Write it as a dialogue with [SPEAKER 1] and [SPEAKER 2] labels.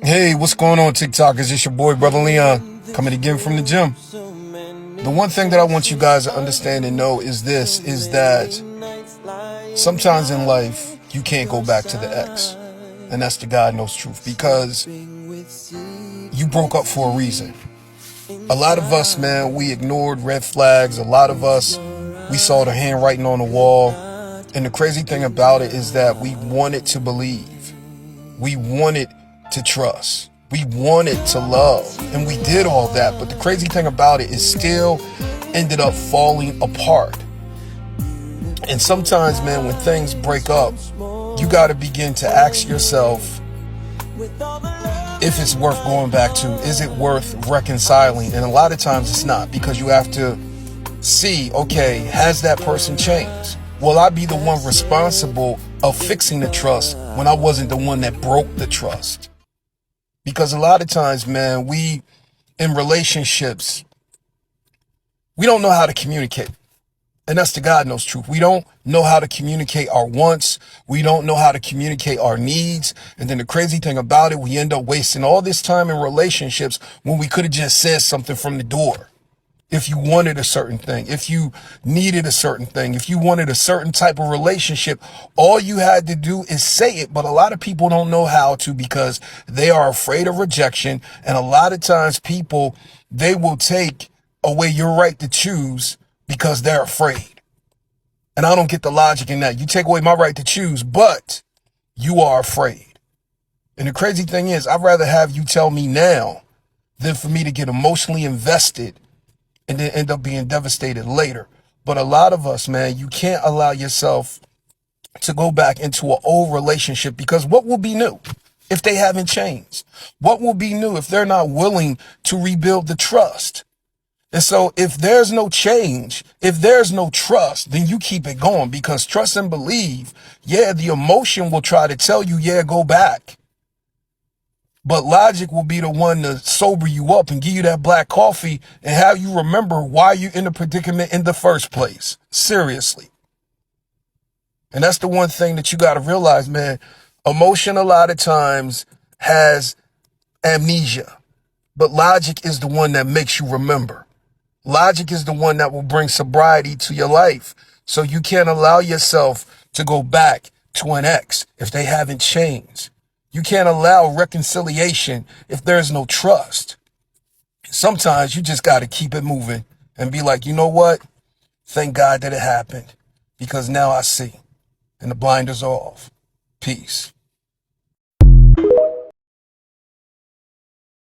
[SPEAKER 1] Hey, what's going on, TikTok? It's just your boy, Brother Leon, coming again from the gym. The one thing that I want you guys to understand and know is this, is that sometimes in life, you can't go back to the ex. And that's the God knows truth, because you broke up for a reason. A lot of us, man, we ignored red flags. A lot of us, we saw the handwriting on the wall. And the crazy thing about it is that we wanted to believe. We wanted to trust. We wanted to love. And we did all that. But the crazy thing about it is still ended up falling apart. And sometimes, man, when things break up, you got to begin to ask yourself if it's worth going back to. Is it worth reconciling? And a lot of times it's not, because you have to see, okay, has that person changed? Will I be the one responsible of fixing the trust when I wasn't the one that broke the trust? Because a lot of times, man, we in relationships, we don't know how to communicate. And that's the God knows truth. We don't know how to communicate our wants. We don't know how to communicate our needs. And then the crazy thing about it, we end up wasting all this time in relationships when we could have just said something from the door. If you wanted a certain thing, if you needed a certain thing, if you wanted a certain type of relationship, all you had to do is say it. But a lot of people don't know how to, because they are afraid of rejection. And a lot of times people, they will take away your right to choose because they're afraid. And I don't get the logic in that. You take away my right to choose, but you are afraid. And the crazy thing is, I'd rather have you tell me now than for me to get emotionally invested and then end up being devastated later. But a lot of us, man, you can't allow yourself to go back into an old relationship, because what will be new if they haven't changed? What will be new if they're not willing to rebuild the trust? And so if there's no change, if there's no trust, then you keep it going, because trust and believe, yeah, the emotion will try to tell you, yeah, go back. But logic will be the one to sober you up and give you that black coffee and have you remember why you're in the predicament in the first place. Seriously. And that's the one thing that you got to realize, man. Emotion a lot of times has amnesia, but logic is the one that makes you remember. Logic is the one that will bring sobriety to your life. So you can't allow yourself to go back to an ex if they haven't changed. You can't allow reconciliation if there's no trust. Sometimes you just got to keep it moving and be like, you know what? Thank God that it happened, because now I see, and the blinders are off. Peace.